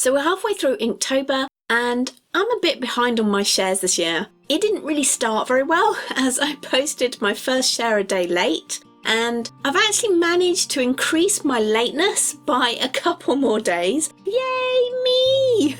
So we're halfway through Inktober and I'm a bit behind on my shares this year. It didn't really start very well as I posted my first share a day late, and I've actually managed to increase my lateness by a couple more days. Yay me!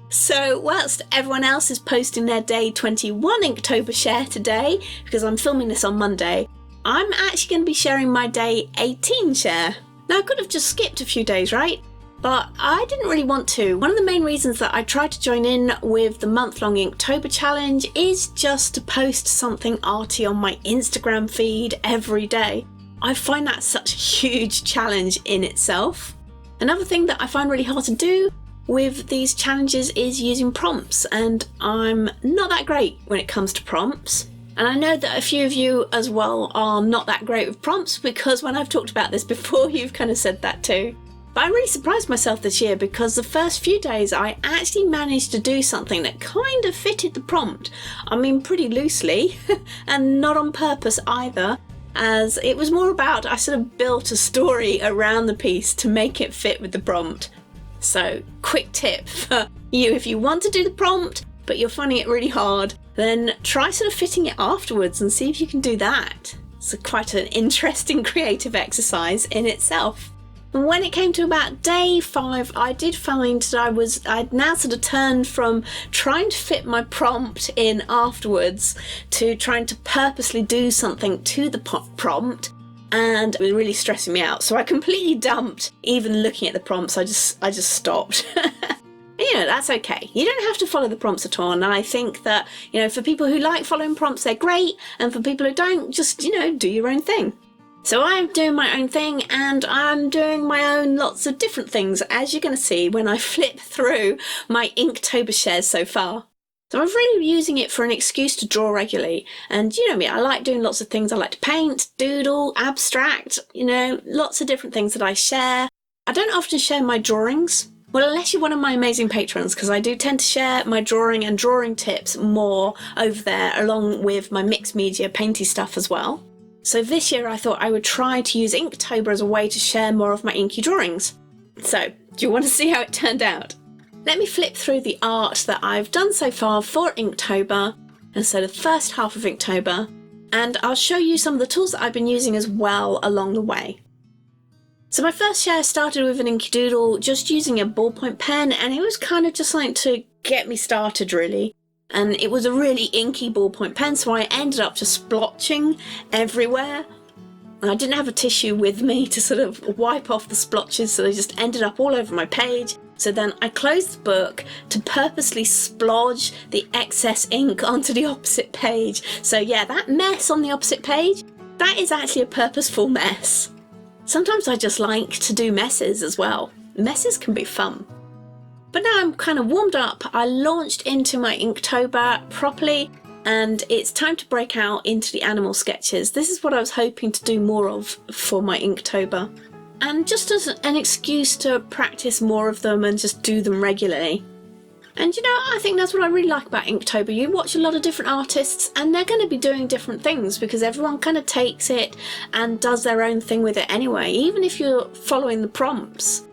So whilst everyone else is posting their day 21 Inktober share today, because I'm filming this on Monday, I'm actually going to be sharing my day 18 share. Now I could have just skipped a few days, right? But I didn't really want to. One of the main reasons that I tried to join in with the month-long Inktober challenge is just to post something arty on my Instagram feed every day. I find that such a huge challenge in itself. Another thing that I find really hard to do with these challenges is using prompts, and I'm not that great when it comes to prompts. And I know that a few of you as well are not that great with prompts, because when I've talked about this before, you've kind of said that too. But I really surprised myself this year because the first few days I actually managed to do something that kind of fitted the prompt. I mean, pretty loosely and not on purpose either, as it was more about I sort of built a story around the piece to make it fit with the prompt. So, quick tip for you: if you want to do the prompt but you're finding it really hard, then try sort of fitting it afterwards and see if you can do that. It's quite an interesting creative exercise in itself. When it came to about day 5, I did find that I'd now sort of turned from trying to fit my prompt in afterwards to trying to purposely do something to the prompt, and it was really stressing me out. So I completely dumped even looking at the prompts. I just stopped. You know, that's okay. You don't have to follow the prompts at all. And I think that, you know, for people who like following prompts, they're great. And for people who don't, just, you know, do your own thing. So I'm doing my own thing, and I'm doing my own lots of different things, as you're going to see when I flip through my Inktober shares so far. So I'm really using it for an excuse to draw regularly. And you know me, I like doing lots of things. I like to paint, doodle, abstract, you know, lots of different things that I share. I don't often share my drawings. Well, unless you're one of my amazing patrons, because I do tend to share my drawing and drawing tips more over there, along with my mixed media painty stuff as well. So this year I thought I would try to use Inktober as a way to share more of my inky drawings. So, do you want to see how it turned out? Let me flip through the art that I've done so far for Inktober, and so the first half of Inktober, and I'll show you some of the tools that I've been using as well along the way. So my first share started with an inky doodle, just using a ballpoint pen, and it was kind of just like to get me started really. And it was a really inky ballpoint pen, so I ended up just splotching everywhere. And I didn't have a tissue with me to sort of wipe off the splotches, so they just ended up all over my page. So then I closed the book to purposely splodge the excess ink onto the opposite page. So yeah, that mess on the opposite page, that is actually a purposeful mess. Sometimes I just like to do messes as well. Messes can be fun. But now I'm kind of warmed up, I launched into my Inktober properly, and it's time to break out into the animal sketches. This is what I was hoping to do more of for my Inktober. And just as an excuse to practice more of them and just do them regularly. And you know, I think that's what I really like about Inktober. You watch a lot of different artists and they're going to be doing different things because everyone kind of takes it and does their own thing with it anyway, even if you're following the prompts.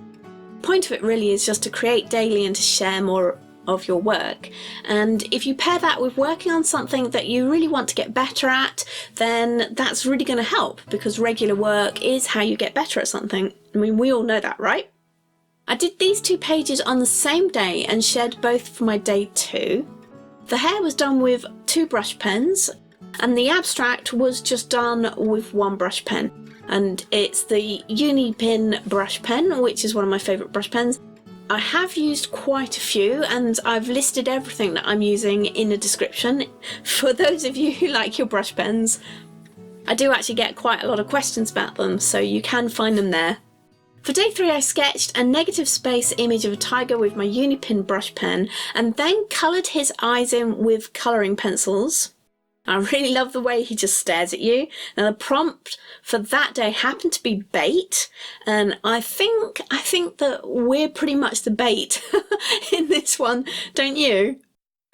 The point of it really is just to create daily and to share more of your work. And if you pair that with working on something that you really want to get better at, then that's really going to help, because regular work is how you get better at something. I mean, we all know that, right? I did these 2 pages on the same day and shared both for my day 2. The hair was done with 2 brush pens, and the abstract was just done with 1 brush pen. And it's the Unipin brush pen, which is one of my favourite brush pens. I have used quite a few, and I've listed everything that I'm using in the description for those of you who like your brush pens. I do actually get quite a lot of questions about them, so you can find them there. For day 3 I sketched a negative space image of a tiger with my Unipin brush pen, and then coloured his eyes in with colouring pencils. I really love the way he just stares at you. Now the prompt for that day happened to be bait, and I think that we're pretty much the bait in this one, don't you?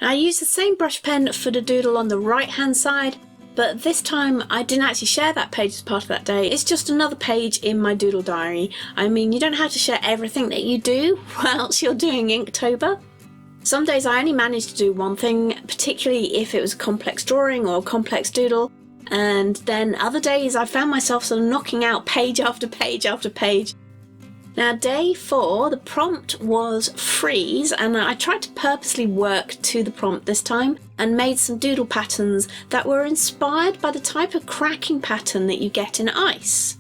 I used the same brush pen for the doodle on the right hand side, But this time I didn't actually share that page as part of that day. It's just another page in my doodle diary. I mean, you don't have to share everything that you do whilst you're doing Inktober. Some days I only managed to do one thing, particularly if it was a complex drawing or a complex doodle. And then other days I found myself sort of knocking out page after page after page. Now, day 4, the prompt was freeze, and I tried to purposely work to the prompt this time and made some doodle patterns that were inspired by the type of cracking pattern that you get in ice.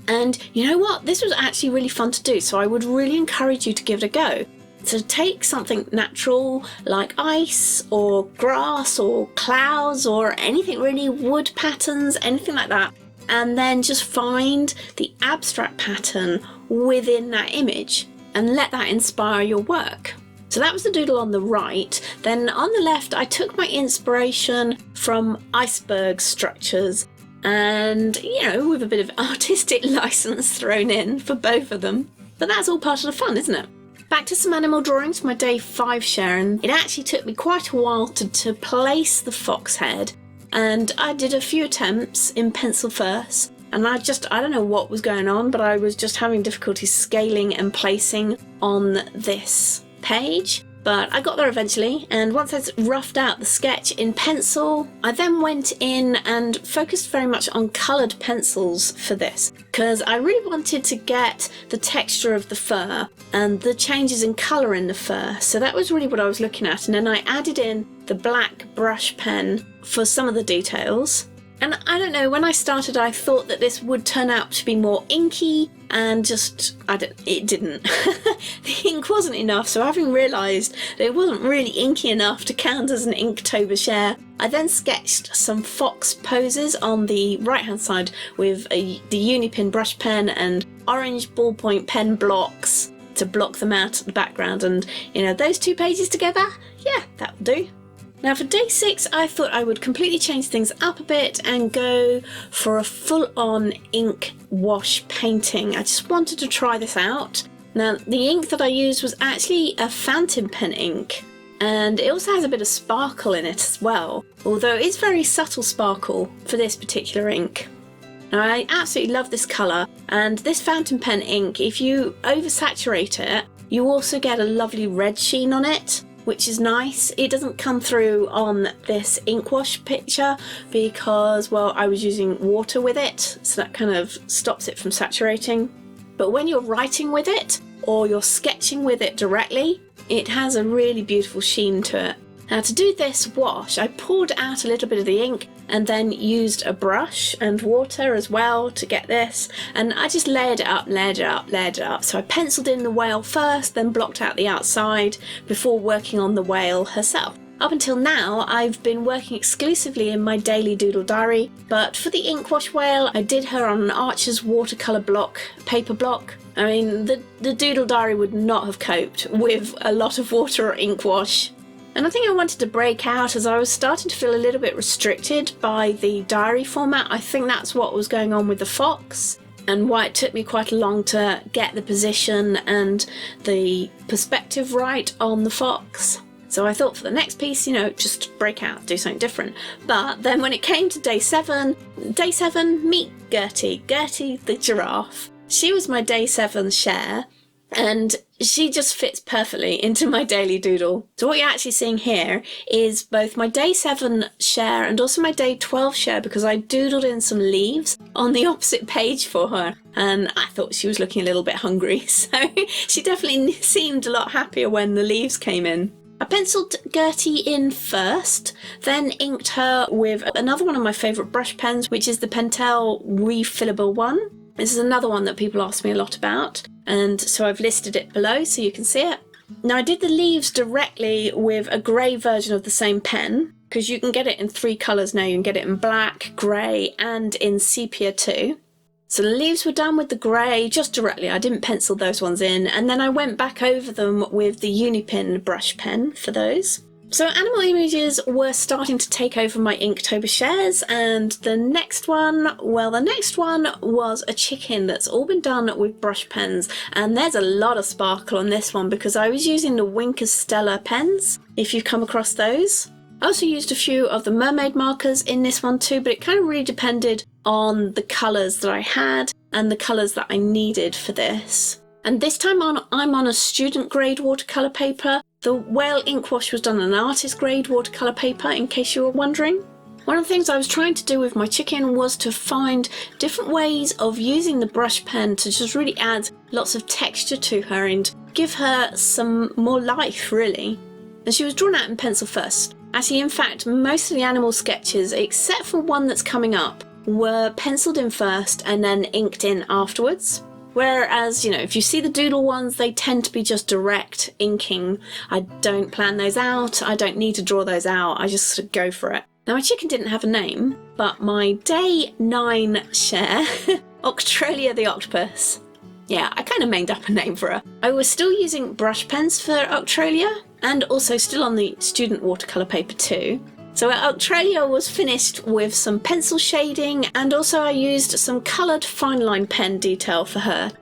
And you know what? This was actually really fun to do, so I would really encourage you to give it a go. So take something natural like ice or grass or clouds or anything really, wood patterns, anything like that, and then just find the abstract pattern within that image and let that inspire your work. So that was the doodle on the right. Then on the left I took my inspiration from iceberg structures and, you know, with a bit of artistic license thrown in for both of them. But that's all part of the fun, isn't it? Back to some animal drawings for my day 5 share, and it actually took me quite a while to place the fox head, and I did a few attempts in pencil first, and I don't know what was going on, but I was just having difficulty scaling and placing on this page. But I got there eventually, and once I'd roughed out the sketch in pencil, I then went in and focused very much on coloured pencils for this, because I really wanted to get the texture of the fur and the changes in colour in the fur. So that was really what I was looking at, and then I added in the black brush pen for some of the details. And I don't know, when I started I thought that this would turn out to be more inky, and it didn't. The ink wasn't enough, so having realised that it wasn't really inky enough to count as an Inktober share, I then sketched some fox poses on the right hand side with the Unipin brush pen and orange ballpoint pen blocks to block them out at the background, and you know, those 2 pages together, yeah, that'll do. Now for day 6, I thought I would completely change things up a bit and go for a full-on ink wash painting. I just wanted to try this out. Now the ink that I used was actually a fountain pen ink, and it also has a bit of sparkle in it as well, although it's very subtle sparkle for this particular ink. Now I absolutely love this colour, and this fountain pen ink, if you oversaturate it, you also get a lovely red sheen on it, which is nice. It doesn't come through on this ink wash picture because, well, I was using water with it, so that kind of stops it from saturating. But when you're writing with it or you're sketching with it directly, it has a really beautiful sheen to it. Now to do this wash, I poured out a little bit of the ink and then used a brush and water as well to get this, and I just layered it up, layered it up, layered it up. So I penciled in the whale first, then blocked out the outside before working on the whale herself. Up until now, I've been working exclusively in my daily doodle diary, but for the ink wash whale, I did her on an Archer's watercolour block, paper block. I mean, the doodle diary would not have coped with a lot of water or ink wash. And I think I wanted to break out as I was starting to feel a little bit restricted by the diary format. I think that's what was going on with the fox, and why it took me quite long to get the position and the perspective right on the fox. So I thought for the next piece, you know, just break out, do something different. But then when it came to day 7, meet Gertie the giraffe. She was my day 7 share, and she just fits perfectly into my daily doodle. So what you're actually seeing here is both my day 7 share and also my day 12 share, because I doodled in some leaves on the opposite page for her, and I thought she was looking a little bit hungry, so she definitely seemed a lot happier when the leaves came in. I penciled Gertie in first, then inked her with another one of my favourite brush pens, which is the Pentel Refillable one. This is another one that people ask me a lot about, and so I've listed it below so you can see it. Now I did the leaves directly with a grey version of the same pen, because you can get it in 3 colours now. You can get it in black, grey and in sepia too. So the leaves were done with the grey just directly. I didn't pencil those ones in, and then I went back over them with the Unipin brush pen for those. So animal images were starting to take over my Inktober shares, and the next one was a chicken that's all been done with brush pens, and there's a lot of sparkle on this one because I was using the Winkers Stella pens, if you've come across those. I also used a few of the mermaid markers in this one too, but it kind of really depended on the colours that I had and the colours that I needed for this. And this time I'm on a student grade watercolour paper. The whale ink wash was done on an artist grade watercolour paper, in case you were wondering. One of the things I was trying to do with my chicken was to find different ways of using the brush pen to just really add lots of texture to her and give her some more life, really. And she was drawn out in pencil first. Actually, in fact, most of the animal sketches, except for one that's coming up, were penciled in first and then inked in afterwards. Whereas, if you see the doodle ones, they tend to be just direct inking. I don't plan those out. I don't need to draw those out. I just sort of go for it. Now, my chicken didn't have a name, but my day 9 share, Octralia the octopus. Yeah, I kind of made up a name for her. I was still using brush pens for Octralia, and also still on the student watercolour paper too. So Octralia was finished with some pencil shading, and also I used some coloured Fineline pen detail for her.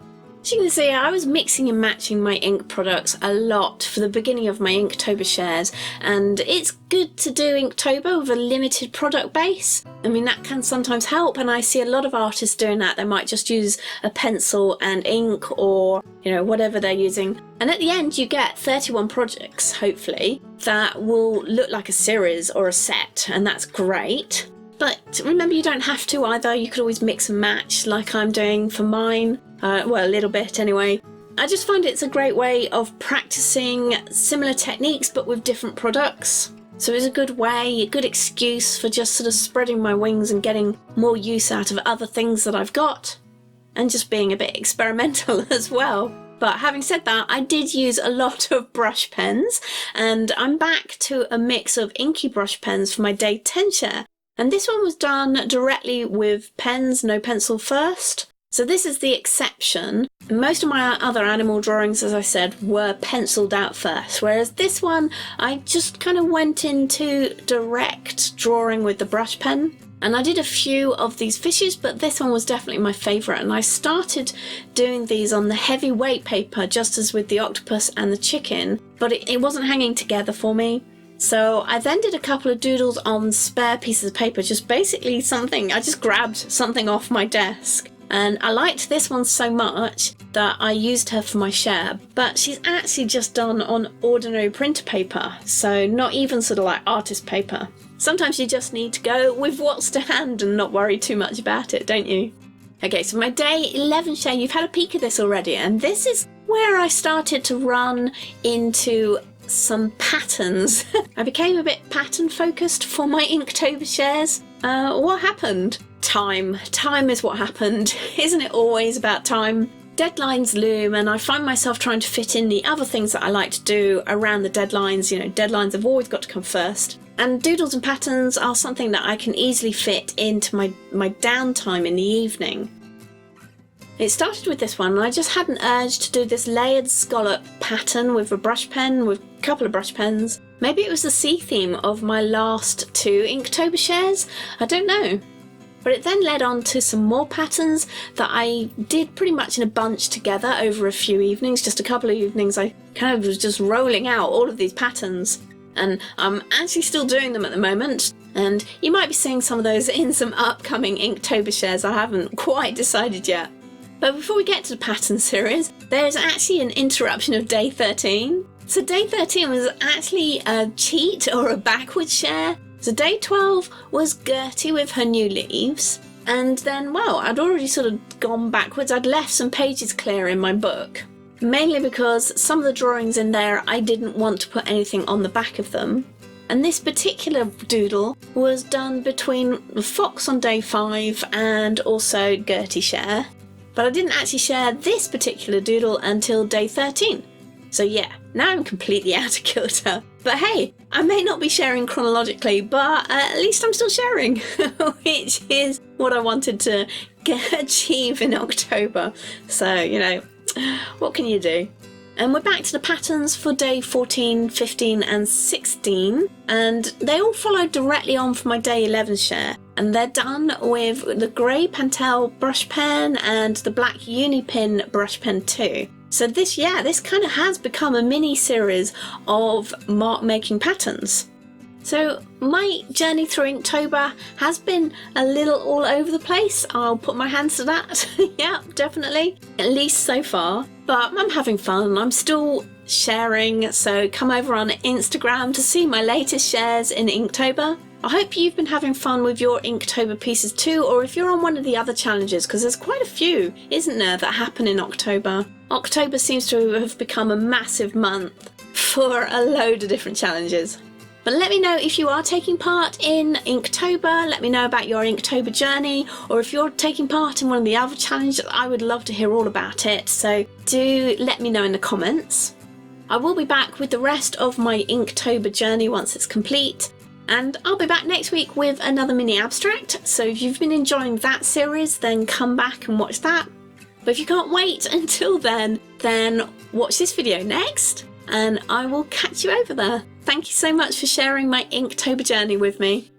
As you can see, I was mixing and matching my ink products a lot for the beginning of my Inktober shares, and it's good to do Inktober with a limited product base. I mean, that can sometimes help, and I see a lot of artists doing that. They might just use a pencil and ink, or whatever they're using, and at the end you get 31 projects, hopefully, that will look like a series or a set, and that's great. But remember, you don't have to either. You could always mix and match like I'm doing for mine. Well, a little bit anyway. I just find it's a great way of practicing similar techniques but with different products. So it's a good way, a good excuse for just sort of spreading my wings and getting more use out of other things that I've got. And just being a bit experimental as well. But having said that, I did use a lot of brush pens, and I'm back to a mix of inky brush pens for my day 10 share. And this one was done directly with pens, no pencil first. So this is the exception. Most of my other animal drawings, as I said, were penciled out first, whereas this one, I just kind of went into direct drawing with the brush pen. And I did a few of these fishes, but this one was definitely my favourite. And I started doing these on the heavyweight paper, just as with the octopus and the chicken, but it wasn't hanging together for me. So I then did a couple of doodles on spare pieces of paper, just basically I just grabbed something off my desk. And I liked this one so much that I used her for my share, but she's actually just done on ordinary printer paper, so not even sort of like artist paper. Sometimes you just need to go with what's to hand and not worry too much about it, don't you? Okay, so my day 11 share, you've had a peek at this already, and this is where I started to run into some patterns. I became a bit pattern focused for my Inktober shares. What happened? Time is what happened. Isn't it always about time? Deadlines loom, and I find myself trying to fit in the other things that I like to do around the deadlines. Deadlines have always got to come first. And doodles and patterns are something that I can easily fit into my downtime in the evening. It started with this one, and I just had an urge to do this layered scallop pattern with a brush pen, with a couple of brush pens. Maybe it was the sea theme of my last 2 Inktober shares, I don't know. But it then led on to some more patterns that I did pretty much in a bunch together over a few evenings, just a couple of evenings. I kind of was just rolling out all of these patterns, and I'm actually still doing them at the moment. And you might be seeing some of those in some upcoming Inktober shares. I haven't quite decided yet. But before we get to the pattern series, there's actually an interruption of day 13. So day 13 was actually a cheat or a backwards share. So day 12 was Gertie with her new leaves. And then, well, I'd already sort of gone backwards. I'd left some pages clear in my book. Mainly because some of the drawings in there, I didn't want to put anything on the back of them. And this particular doodle was done between the fox on day 5 and also Gertie share. But I didn't actually share this particular doodle until day 13. So yeah, now I'm completely out of kilter. But hey, I may not be sharing chronologically, but at least I'm still sharing, which is what I wanted to achieve in October. So, what can you do? And we're back to the patterns for day 14, 15 and 16, and they all follow directly on from my day 11 share, and they're done with the grey Pentel brush pen and the black Unipin brush pen too. So this kind of has become a mini series of mark making patterns. So my journey through Inktober has been a little all over the place. I'll put my hands to that. Yeah, definitely. At least so far. But I'm having fun. I'm still sharing. So come over on Instagram to see my latest shares in Inktober. I hope you've been having fun with your Inktober pieces too, or if you're on one of the other challenges, because there's quite a few, isn't there, that happen in October. October seems to have become a massive month for a load of different challenges. But let me know if you are taking part in Inktober, let me know about your Inktober journey, or if you're taking part in one of the other challenges, I would love to hear all about it, so do let me know in the comments. I will be back with the rest of my Inktober journey once it's complete, and I'll be back next week with another mini abstract, so if you've been enjoying that series, then come back and watch that. But if you can't wait until then watch this video next, and I will catch you over there. Thank you so much for sharing my Inktober journey with me.